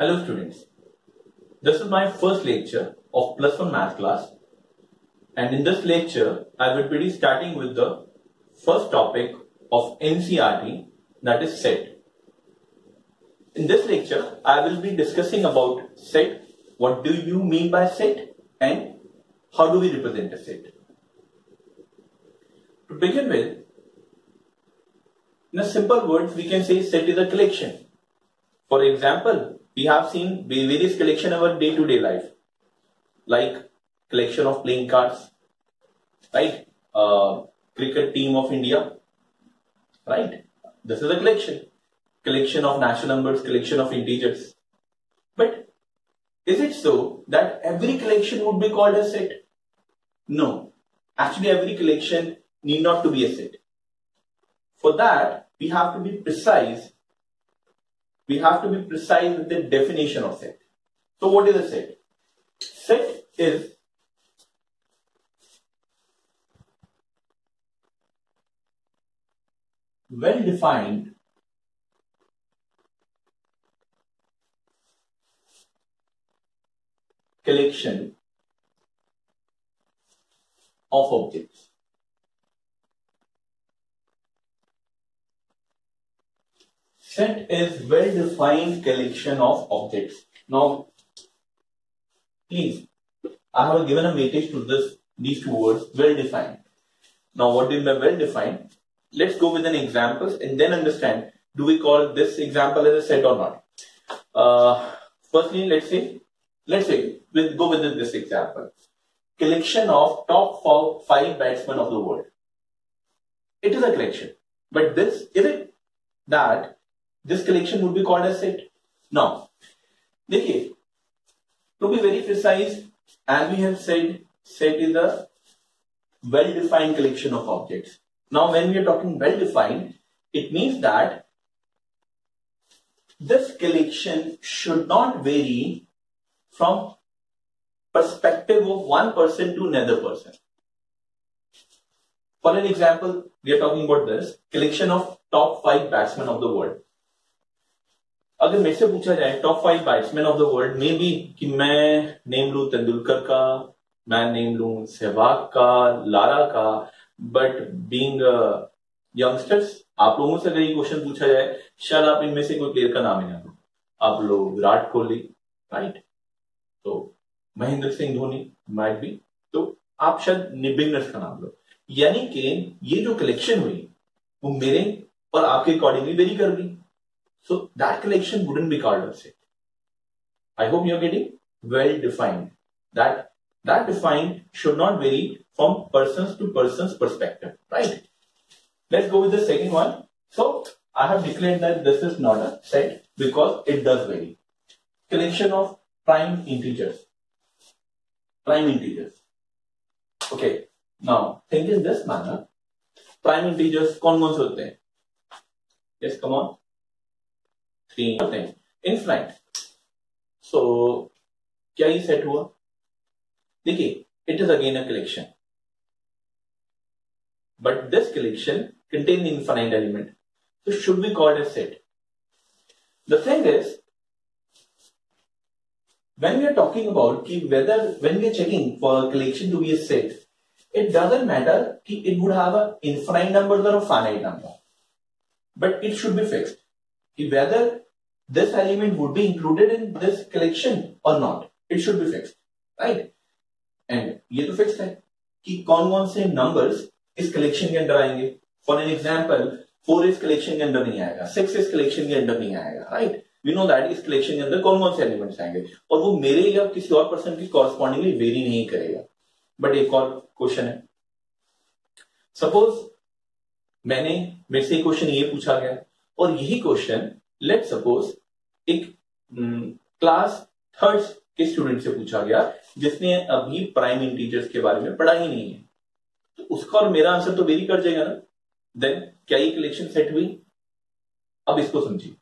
Hello students, this is my first lecture of plus 1 math class, and in this lecture I will be starting with the first topic of NCERT, that is set. In this lecture I will be discussing about set, what do you mean by set and how do we represent a set. To begin with, in a simple words we can say set is a collection. For example, we have seen various collection of our day-to-day life, like collection of playing cards, right? Cricket team of India, right? This is a collection of natural numbers, collection of integers. But is it so that every collection would be called a set? No, actually every collection need not to be a set. For that, we have to be precise. We have to be precise with the definition of set. So what is a set? Set is well-defined collection of objects. Set is well-defined collection of objects. Now, please, I have given a weightage to these two words, well-defined. Now, what do you mean by well-defined? Let's go with an example and then understand, do we call this example as a set or not? Firstly, let's say, we'll go with this example. Collection of top 5 batsmen of the world. It is a collection. But is it that this collection would be called a set? Now, देखिए, to be very precise, as we have said, set is a well-defined collection of objects. Now, when we are talking well-defined, it means that this collection should not vary from perspective of one person to another person. For an example, we are talking about this collection of top 5 batsmen of the world. अगर मेरे से पूछा जाए top 5 batsman of the world में भी कि मैं name लूं तेंदुलकर का, मैं नेम लूं सहवाग का, लारा का, बट बीइंग यंगस्टर्स आप लोगों से अगर ये क्वेश्चन पूछा जाए, शायद आप इनमें से कोई प्लेयर का नाम ही ना लो. आप लोग विराट कोहली, राइट, तो महेंद्र सिंह धोनी माइट बी, तो आप शायद बिगिनर्स का नाम लो. यानी कि ये जो कलेक्शन हुई वो मेरे और आपके अकॉर्डिंगली वेरी कर गई. So that collection wouldn't be called a set. I hope you're getting well defined. That defined should not vary from persons to person's perspective, right? Let's go with the second one. So I have declared that this is not a set because it does vary. Collection of prime integers. Prime integers. Okay. Now think in this manner. Prime integers कौन-कौन से होते हैं? Yes, come on. 3 होते हैं. Infinite. So क्या ये set हुआ? देखिए, it is again a collection, but this collection contains infinite element. So should be called a set. The thing is, when we are talking about when we are checking for a collection to be a set, it doesn't matter कि it would have an infinite number or a finite number, but it should be fixed. Whether this element would be included in this collection or not, it should be fixed, right? And ये तो fixed है कि कौन-कौन से numbers इस collection के अंदर आएंगे. For an example, 4 इस collection के अंदर नहीं आएगा, 6 इस collection के अंदर नहीं आएगा, right? We know that इस collection के अंदर कौन-कौन से elements आएंगे और वो मेरे या किसी और person की correspondingly vary नहीं करेगा. But एक और question है. Suppose मेरे से क्वेश्चन ये पूछा गया और यही क्वेश्चन लेट सपोज एक क्लास 3rd के स्टूडेंट से पूछा गया जिसने अभी प्राइम इंटीजर्स के बारे में पढ़ा ही नहीं है, तो उसका और मेरा आंसर तो वेरी कर जाएगा ना. देन क्या ये कलेक्शन सेट हुई? अब इसको समझिए.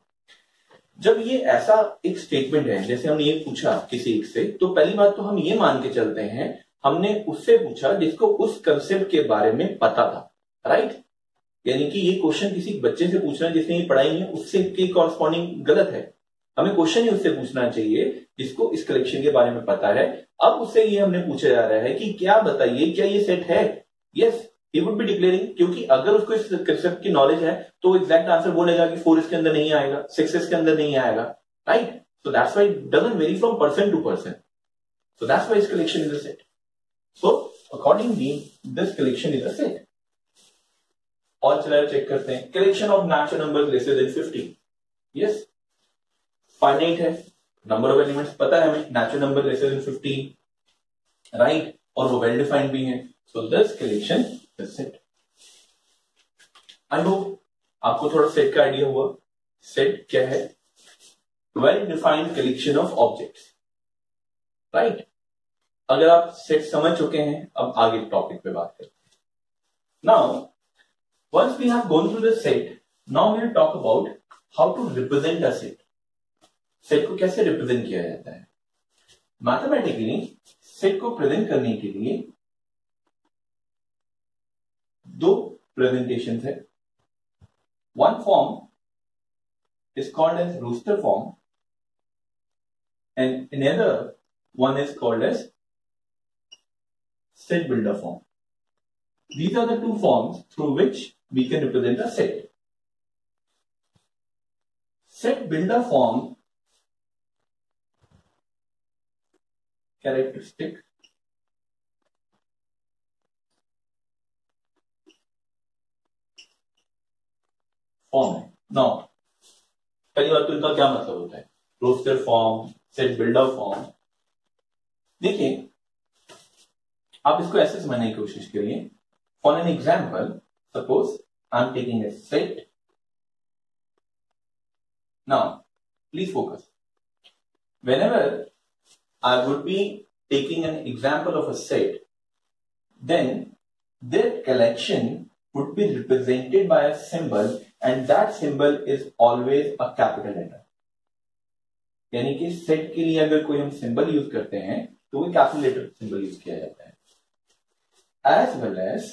जब ये ऐसा एक स्टेटमेंट है, जैसे हमने ये पूछा किसी एक से, तो पहली बात तो हम ये मान के चलते हैं हमने उससे पूछा जिसको उस कंसेप्ट के बारे में पता था, राइट? यानी कि ये क्वेश्चन किसी बच्चे से पूछना जिसने ये पढ़ाई नहीं है उससे के कॉरस्पॉन्डिंग गलत है. हमें क्वेश्चन ही उससे पूछना चाहिए जिसको इस कलेक्शन के बारे में पता है। अब उससे ये हमने पूछा जा रहा है कि क्या बताइए क्या ये सेट है। Yes, he would be declaring, क्योंकि अगर उसको इस कंसेप्ट की नॉलेज है तो एग्जैक्ट आंसर बोलेगा कि 4 इसके अंदर नहीं आएगा, 6 इसके अंदर नहीं आएगा, right. So that's why it doesn't very from person to person, so that's why इस collection is a set. So accordingly this collection is a set. और चलिए चेक करते हैं, collection of natural numbers lesser than 50। Yes, finite है, number of elements पता है हमें, natural number lesser than 50, right, और वो वेल डिफाइंड भी है। So this collection is set. I hope आपको थोड़ा सेट का आइडिया हुआ। सेट क्या है? Well defined collection of objects, right. अगर आप सेट समझ चुके हैं, अब आगे टॉपिक पे बात करते हैं। Now once we have gone through the set, now we will talk about how to represent a set. Set को कैसे रिप्रेजेंट किया जाता है? मैथमेटिकली सेट को प्रेजेंट करने के लिए दो प्रेजेंटेशन है। One form is called as roster form and another one is called as set builder form. These are the two forms through which we can represent a set. Set builder form characteristic form है। Now पहली बात तो इनका क्या मतलब होता है? Roster form, set builder form. देखिए, आप इसको ऐसे समझने की कोशिश करिए। For an example, suppose I am taking a set. Now please focus. whenever I would be taking an example of a set, then their collection would be represented by a symbol and that symbol is always a capital letter. यानी कि set के लिए अगर कोई हम symbol use करते हैं तो वो कैपिटल लेटर सिंबल यूज किया जाता है। एज वेल एज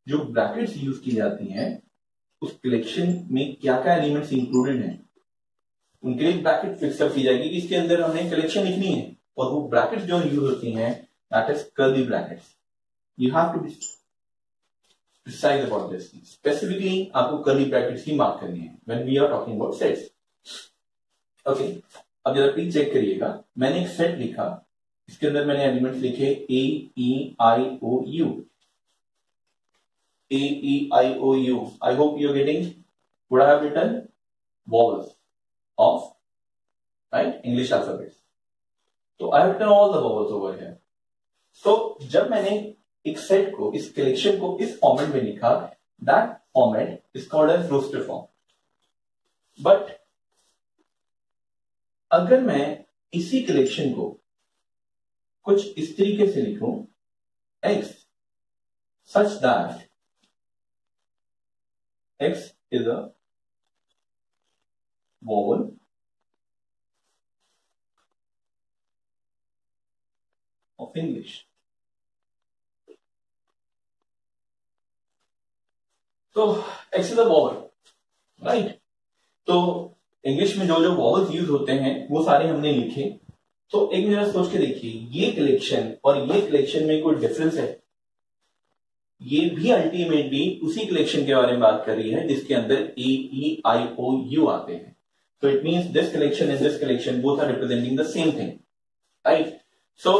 जो ब्रैकेट्स यूज की जाती हैं उस कलेक्शन में क्या क्या एलिमेंट्स इंक्लूडेड हैं उनके लिए ब्रैकेट फिक्स की जाएगी कि इसके अंदर हमने कलेक्शन लिखनी है, और वो ब्रैकेट्स जो यूज होती हैं that is curly brackets. You have to be precise about this. Specifically आपको कर्ली ब्रैकेट्स ही मार्क करनी है when we are talking about sets. Okay, अब जरा प्लीज चेक करिएगा। मैंने एक सेट लिखा, इसके अंदर मैंने एलिमेंट्स लिखे A E I O U, A E I O U. I hope you are getting what I have written, vowels of right English alphabets. So I have written all the vowels over here. So जब मैंने एक set को, इस collection को इस format में लिखा, that format is called as roster form. But अगर मैं इसी कलेक्शन को कुछ इस तरीके से लिखूं, x such that x is a vowel of English. तो x is a vowel, right? तो इंग्लिश में जो जो वॉवल्स यूज होते हैं वो सारे हमने लिखे। तो एक मिनट सोच के देखिए, ये कलेक्शन और ये कलेक्शन में कोई डिफरेंस है? ये भी अल्टीमेटली उसी कलेक्शन के बारे में बात कर रही है जिसके अंदर ए ई आई ओ यू आते हैं। So it means this collection and this collection both are representing the same thing, right? So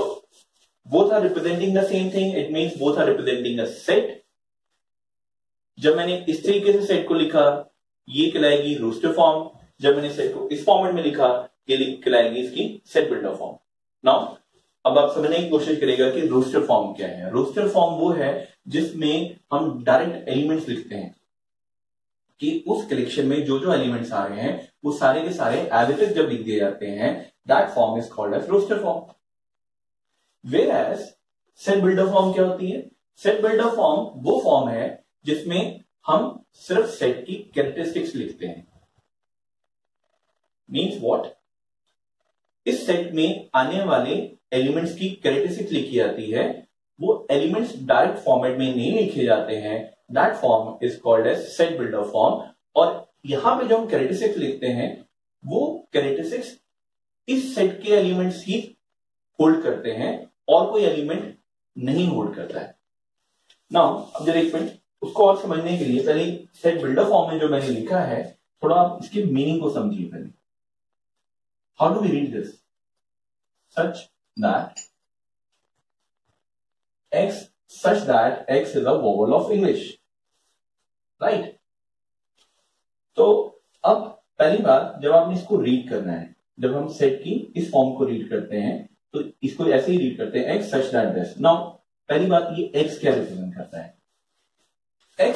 both are representing the same thing. It means both are representing a set. जब मैंने इस तरीके से set को लिखा, ये कहलाएगी रोस्टर फॉर्म। जब मैंने सेट को इस फॉर्मेट में लिखा, ये कहलाएगी इसकी सेट बिल्डर फॉर्म। नाउ अब आप समझने की कोशिश करेगा कि रोस्टर फॉर्म क्या है। रोस्टर फॉर्म वो है जिसमें हम डायरेक्ट एलिमेंट्स लिखते हैं कि उस कलेक्शन में जो जो एलिमेंट्स आ रहे हैं वो सारे के सारे एज इट इज जब लिख दिए जाते हैं, that form is called as roster form. Where as set builder form क्या होती है? सेट बिल्डर फॉर्म वो फॉर्म है जिसमें हम सिर्फ सेट की कैरेक्टरिस्टिक्स लिखते हैं। Means what? इस सेट में आने वाले एलिमेंट्स की कैरेक्टरिस्टिक्स लिखी जाती है, वो एलिमेंट्स डायरेक्ट फॉर्मेट में नहीं लिखे जाते हैं। That form is called as set builder form. और यहां पे जो हम कैरेक्टरिस्टिक्स लिखते हैं वो कैरेक्टरिस्टिक्स इस सेट के एलिमेंट्स ही होल्ड करते हैं और कोई एलिमेंट नहीं होल्ड करता है। नाउ अब जरा एक मिनट, उसको और समझने के लिए पहले सेट बिल्डर फॉर्म में जो मैंने लिखा है थोड़ा आप इसके मीनिंग को समझिए पहले। How do we read this? Such that x is a vowel of English, right? तो अब पहली बात, जब आपने इसको रीड करना है, जब हम सेट की इस फॉर्म को रीड करते हैं तो इसको ऐसे ही रीड करते हैं, x such that this। Now पहली बात, ये x क्या रिप्रेजेंट करता है? x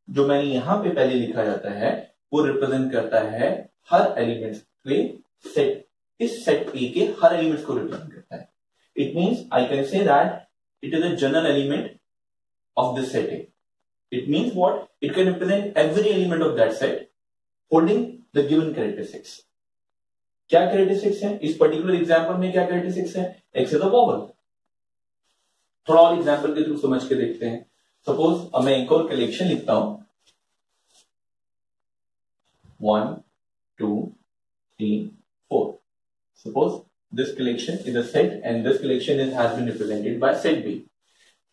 जो मैंने यहां पे पहले लिखा जाता है वो रिप्रेजेंट करता है हर एलिमेंट्स के सेट, इस सेट A के हर एलिमेंट्स को रिप्रेजेंट करता है। It means I can say that it is a general element of this set A. It means what? It can represent every element of that set holding the given characteristics. क्या characteristics है इस particular example में? क्या characteristics है? X is a vowel. थोड़ा और example के through समझ के देखते हैं। सपोज अब मैं एक और कलेक्शन लिखता हूं, 1 2 3 4। Suppose this collection is a set and this collection has been represented by set B।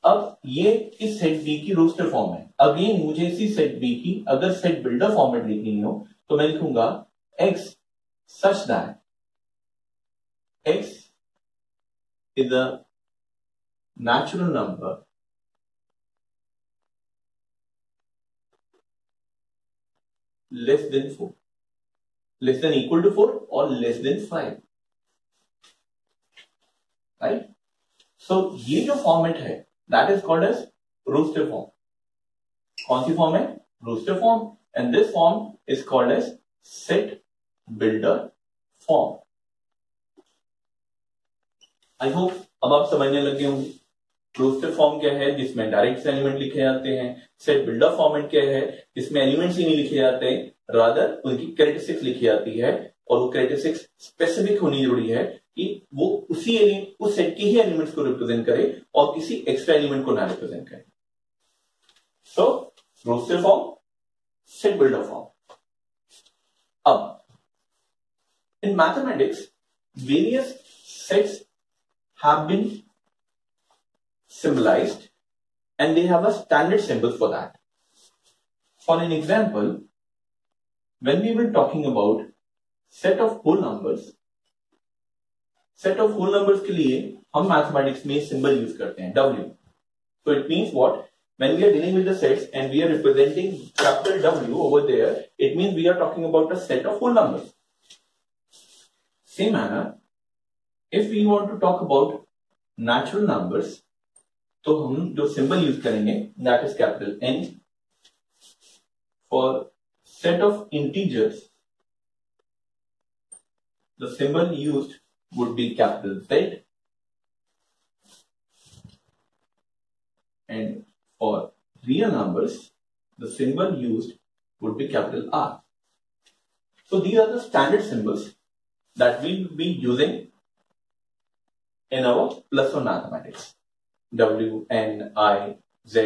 अब ये इस सेट B की रोस्टर फॉर्म है। अगेन मुझे इसी सेट B की अगर सेट बिल्डर फॉर्मेट लिखनी हो तो मैं लिखूंगा x such that x is a natural number less than 4, less than equal to 4 or less than 5, right? So ये जो फॉर्मेट है that is called as roster form. कौन सी फॉर्म है? Roster form. And this form is called as set builder form. I hope अब आप समझने लगे होंगे रोस्टर फॉर्म क्या है, जिसमें डायरेक्ट एलिमेंट लिखे जाते हैं। सेट बिल्डर फॉर्मेट क्या है, जिसमें एलिमेंट्स ही नहीं लिखे जाते, रादर उनकी कैरेक्टरिस्टिक्स लिखी जाती है और वो कैरेक्टरिस्टिक्स स्पेसिफिक होनी जरूरी है कि वो उस सेट के ही एलिमेंट्स को रिप्रेजेंट करे और किसी एक्स्ट्रा एलिमेंट को ना रिप्रेजेंट करे। So roster form, set builder form. अब in mathematics various sets have been symbolized and they have a standard symbol for that. For an example, when we were talking about set of whole numbers, set of whole numbers के लिए हम mathematics में symbol use करते हैं W। So it means what? When we are dealing with the sets and we are representing capital W over there, it means we are talking about a set of whole numbers. Same manner, if we want to talk about natural numbers, तो हम जो symbol use करेंगे that is capital N। For set of integers the symbol used would be capital Z, and for real numbers the symbol used would be capital R। So these are the standard symbols that we will be using in our plus one mathematics. W, N, I, Z,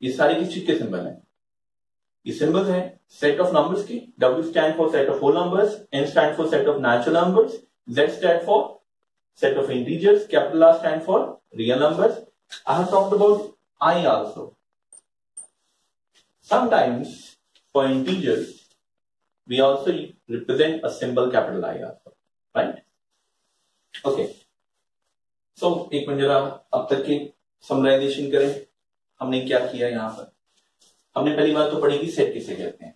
ये सारे किस चीज के symbol हैं? ये symbols हैं set of numbers की। W stand for set of whole numbers, N stand for set of natural numbers, Z stand for set of integers, capital R stand for real numbers. I have talked about I also. Sometimes for integers we also represent a symbol capital I also, right? Okay. So एक minute जरा अब तक की summarization करें। हमने क्या किया यहां पर? हमने पहली बात तो पढ़ी कि सेट किसे कहते हैं।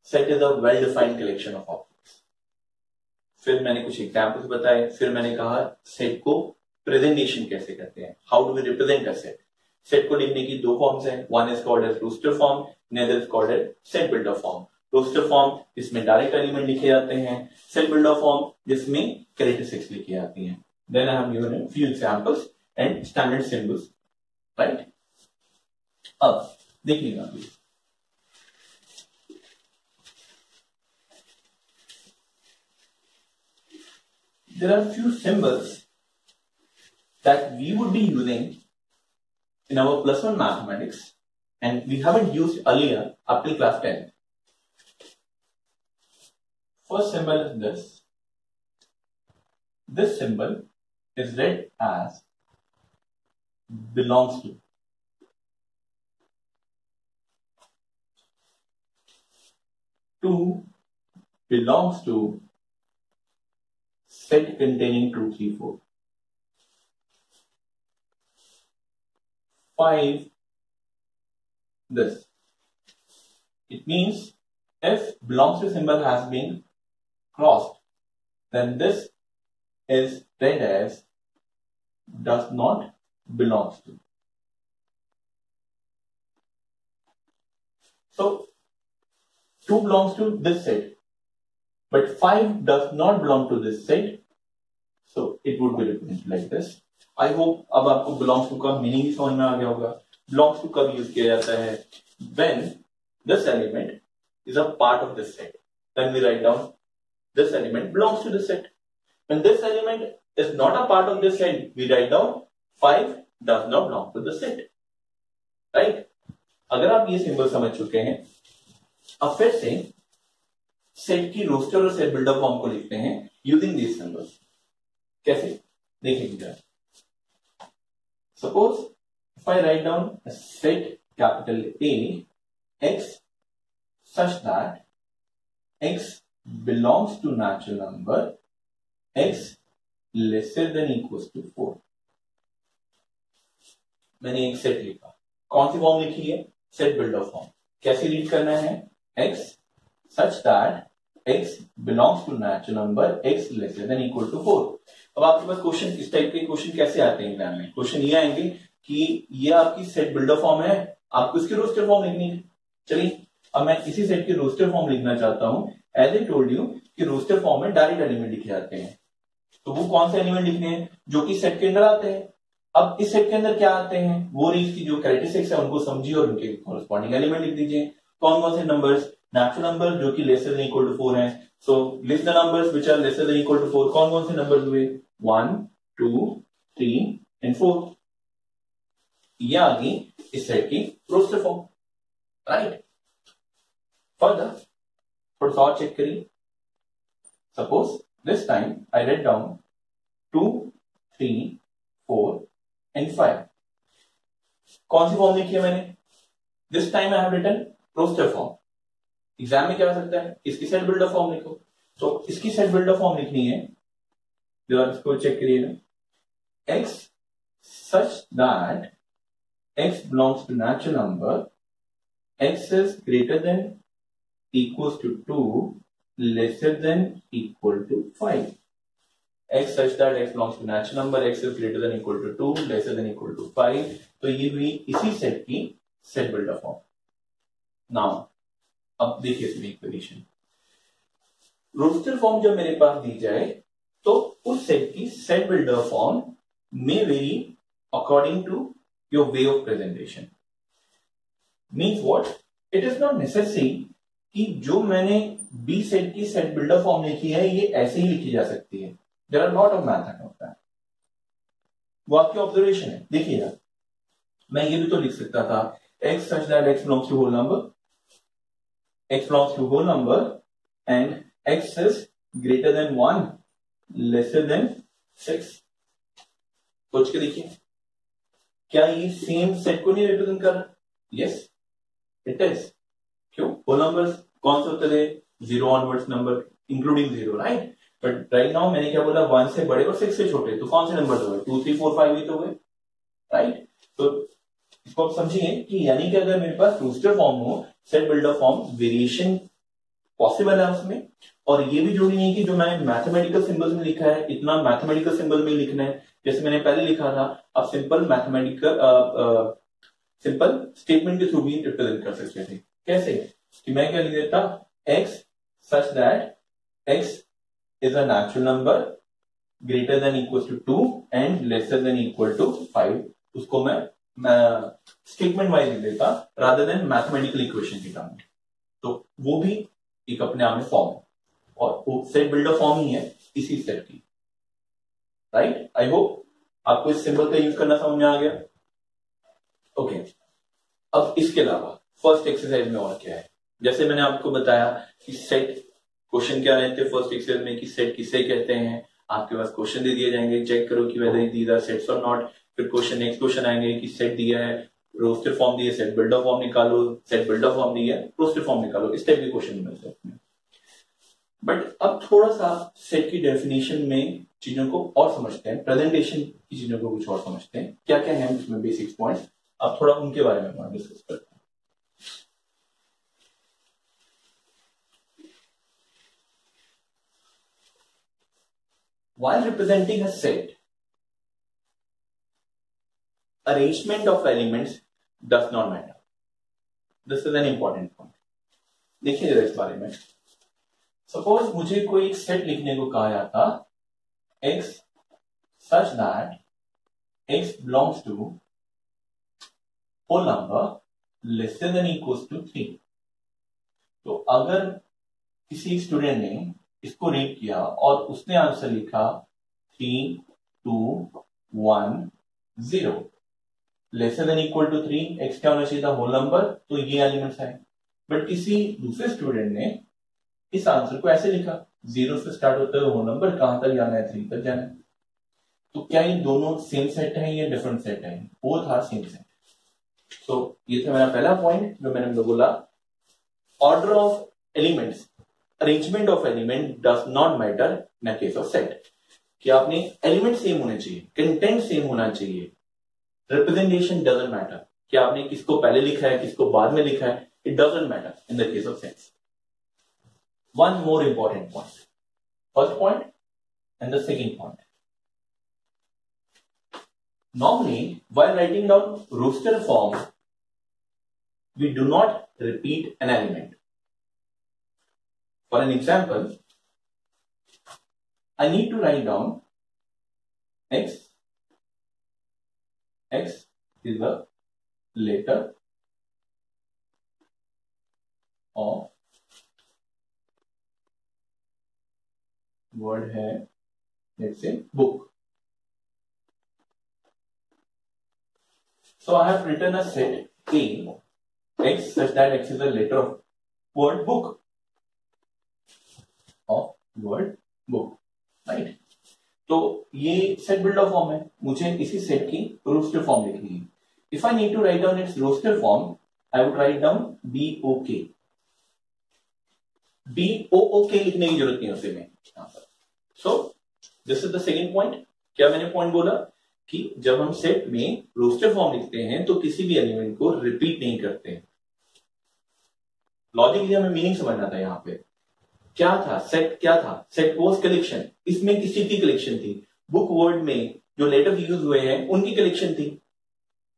Set is a well defined collection of objects. फिर मैंने कुछ एग्जांपल्स बताए, फिर मैंने कहा सेट को प्रेजेंटेशन कैसे करते हैं, how do we represent a set. Set को लिखने की दो फॉर्म्स हैं, one is called as roster form, another is called as set builder form. Roster form जिसमें डायरेक्ट एलिमेंट लिखे जाते हैं, सेट बिल्डर फॉर्म जिसमें कैरेक्टरिस्टिक्स लिखी जाती हैं। Then I have given a few examples and standard symbols, right? अब देखिएगा please, there are few symbols that we would be using in our plus one mathematics and we haven't used earlier up till class 10. First symbol is this. This symbol is read as belongs to. Two belongs to set containing 2, 3, 4. 5 this. It means if belongs to symbol has been crossed, then this is read as does not belongs to. So 2 belongs to this set, but 5 does not belong to this set, so it would be written like this. I hope अब आपको belongs to का meaning ही समझ में आ गया होगा. Belongs to कब use किया जाता है? When this element is a part of this set, then we write down this element belongs to this set. When this element is not a part of this set, we write down 5 does not belong to the set. Right? अगर आप ये symbol समझ चुके हैं, अब फिर से set की रोस्टर और सेट बिल्डर फॉर्म को लिखते हैं यूजिंग दिस सिंबल्स. कैसे देखेंगे? Suppose if I write down set capital A x such that x belongs to natural number x lesser than equals to 4. मैंने एक सेट लिखा. कौन सी फॉर्म लिखी है? Set builder form. कैसे रीड करना है? x such that x belongs to natural number x lesser than equal to 4. अब आपके पास क्वेश्चन इस टाइप के क्वेश्चन कैसे आते हैं एग्जाम में? क्वेश्चन ये आएंगे कि ये आपकी सेट बिल्डर फॉर्म है, आपको इसकी रोस्टर फॉर्म लिखनी है. चलिए अब मैं इसी सेट की रोस्टर फॉर्म लिखना चाहता हूं. एज आई टोल्ड यू कि रोस्टर फॉर्म में डायरेक्ट एलिमेंट लिखे जाते हैं. तो वो कौन से एलिमेंट लिखने हैं? जो कि सेट के अंदर आते हैं. अब इस सेट के अंदर क्या आते हैं? वो रीज की जो कैरेक्टरिस्टिक्स है उनको समझिए और उनके कॉरेस्पॉन्डिंग एलिमेंट लिख दीजिए. कौन कौन से नंबर्स? नेचुरल नंबर जो कि लेसर देन इक्वल टू 4 है. So list the numbers which are lesser than equal to 4. कौन कौन से नंबर्स हुए? 1 2 3 एंड 4. ये आ गई इस सेट की रोस्टर फॉर्म. राइट. फर्दर थोड़ा सा और चेक करिए. Suppose this time I write down 2 3 4 and 5. कौन सी फॉर्म लिखी है मैंने? This time I have written roster form. Exam में क्या हो सकता है? इसकी सेट बिल्डर फॉर्म लिखो. तो इसकी सेट बिल्डर फॉर्म लिखनी है. इसको चेक करिएगा. x such that x belongs to natural number x is greater than equals to 2 lesser than equal to 5. x such that x belongs to natural number x is greater than equal to 2 lesser than equal to 5. तो ये हुई इसी set की set builder form. Now अब देखिए इसमें equation. Roster form जब मेरे पास दी जाए तो उस सेट की set builder form may vary according to your way of presentation. Means what? It is not necessary कि जो मैंने B सेट की सेट बिल्डर फॉर्म लिखी है ये ऐसे ही लिखी जा सकती है. There are lot of method of that. वो आपकी ऑब्जर्वेशन है. देखिएगा मैं ये भी तो लिख सकता था x such that x belongs to whole number, x belongs to whole number and x is greater than 1 lesser than 6. सोच के देखिए क्या ये सेम सेट को नहीं रिप्रेजेंट कर रहा? Yes it is. क्यों? होल नंबर्स कौन से होते थे? 0 onwards number including 0. Right. But right now मैंने क्या बोला? 1 से बड़े और 6 से छोटे. तो कौन से नंबर हुए? 2 3 4 5 ही तो हुए. राइट. तो इसको आप समझिए कि यानी कि अगर मेरे पास रोस्टर फॉर्म हो, set builder form, variation possible है उसमें. और ये भी जरूरी नहीं कि जो मैंने मैथमेटिकल सिंबल्स में लिखा है इतना मैथमेटिकल सिंबल में लिखना है. जैसे मैंने पहले लिखा था आप सिंपल मैथमेटिकल सिंपल स्टेटमेंट के थ्रू भी रिप्रेजेंट कर सकते थे. कैसे? कि मैं क्या लिख देता? x such that x is a natural number greater than equals to 2 and lesser than equal to 5. उसको मैं स्टेटमेंट वाइज लिख देता रादर देन मैथमेटिकल इक्वेशन के टर्म में. तो वो भी एक अपने आप में फॉर्म है और सेट बिल्डर फॉर्म ही है इसी सेट की. राइट. आई होप आपको इस सिंबल का यूज करना समझ में आ गया. ओके. अब इसके अलावा फर्स्ट एक्सरसाइज में और क्या है? जैसे मैंने आपको बताया कि सेट क्वेश्चन क्या रहते हैं फर्स्ट एक्सरसाइज में कि सेट किसे कहते हैं, आपके पास क्वेश्चन दे दिए जाएंगे, चेक करो कि वेदर दीज आर सेट्स और नॉट। फिर क्वेश्चन नेक्स्ट क्वेश्चन आएंगे कि सेट दिया है, रोस्टर फॉर्म दिया, सेट बिल्डर फॉर्म निकालो, सेट बिल्डर फॉर्म दिया है, रोस्टर फॉर्म निकालो, इस टाइप के क्वेश्चन मिलते हैं। बट अब थोड़ा सा सेट की डेफिनेशन में चीजों को और समझते हैं, प्रेजेंटेशन की चीजों को कुछ और समझते हैं, क्या क्या है उसमें बेसिक पॉइंट्स, अब थोड़ा उनके बारे में डिस्कस करते हैं। While representing a set, arrangement of elements does not matter. This is an important point. देखिए जरा इस बारे में, सपोज मुझे कोई एक सेट लिखने को कहा जाता x such that x belongs to whole number lesser than equals to 3. तो अगर किसी स्टूडेंट ने इसको रीड किया और उसने आंसर लिखा 3, 2, 1, 0 lesser than equal to 3, x क्या होना चाहिए था होल नंबर, तो ये एलिमेंट्स आए। बट किसी दूसरे स्टूडेंट ने इस आंसर को ऐसे लिखा 0 से स्टार्ट होता है होल नंबर, कहां तक जाना है 3 तक जाना है। तो क्या ये दोनों सेम सेट है या डिफरेंट सेट है? Both are same set. तो ये था मेरा पहला पॉइंट जो मैंने बोला, order of elements, arrangement of element does not matter in case of set. कि आपने एलिमेंट सेम होने चाहिए, कंटेंट सेम होना चाहिए, रिप्रेजेंटेशन डजंट मैटर कि आपने किसको पहले लिखा है किसको बाद में लिखा है, it doesn't matter in the case of sets. One more important point, first point and the second point. Normally, while writing down roster form, we do not repeat an element. For an example, I need to write down x. X is a letter of word है, let's say book. So I have written a set A x such that x is a letter of word book, right? तो ये set builder form है, मुझे इसी set की roster form लिखनी है। If I need to write down its roster form, I would write down BOK। BOOK लिखने की जरूरत नहीं है उसे में। So this is the second point. क्या मैंने पॉइंट बोला कि जब हम सेट में रोस्टर फॉर्म लिखते हैं तो किसी भी एलिमेंट को रिपीट नहीं करते हैं। लॉजिकली हमें मीनिंग समझना था। यहां पे क्या था, सेट क्या था, सेट वाज कलेक्शन। इसमें किस चीज की कलेक्शन थी? बुक वर्ड में जो लेटर यूज हुए हैं उनकी कलेक्शन थी।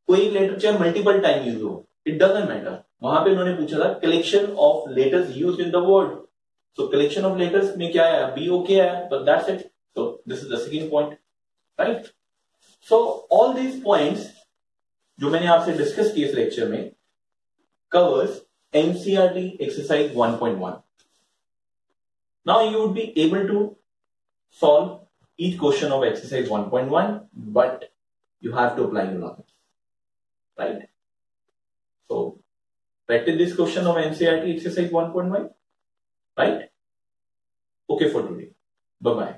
कोई लेटर चाहे मल्टीपल टाइम यूज हो, इट डजंट मैटर। वहां पे उन्होंने पूछा था collection of letters used in the word, so collection of letters में क्या आया, BOK आया, but that's it. So this is the second point, right. So all these points जो मैंने आपसे डिस्कस किए इस लेक्चर में covers NCERT exercise 1.1. Now you would be able to solve each question of exercise 1.1, but you have to apply your knowledge, right? So practice this question of NCERT exercise 1.1, right? Okay for today. Bye bye.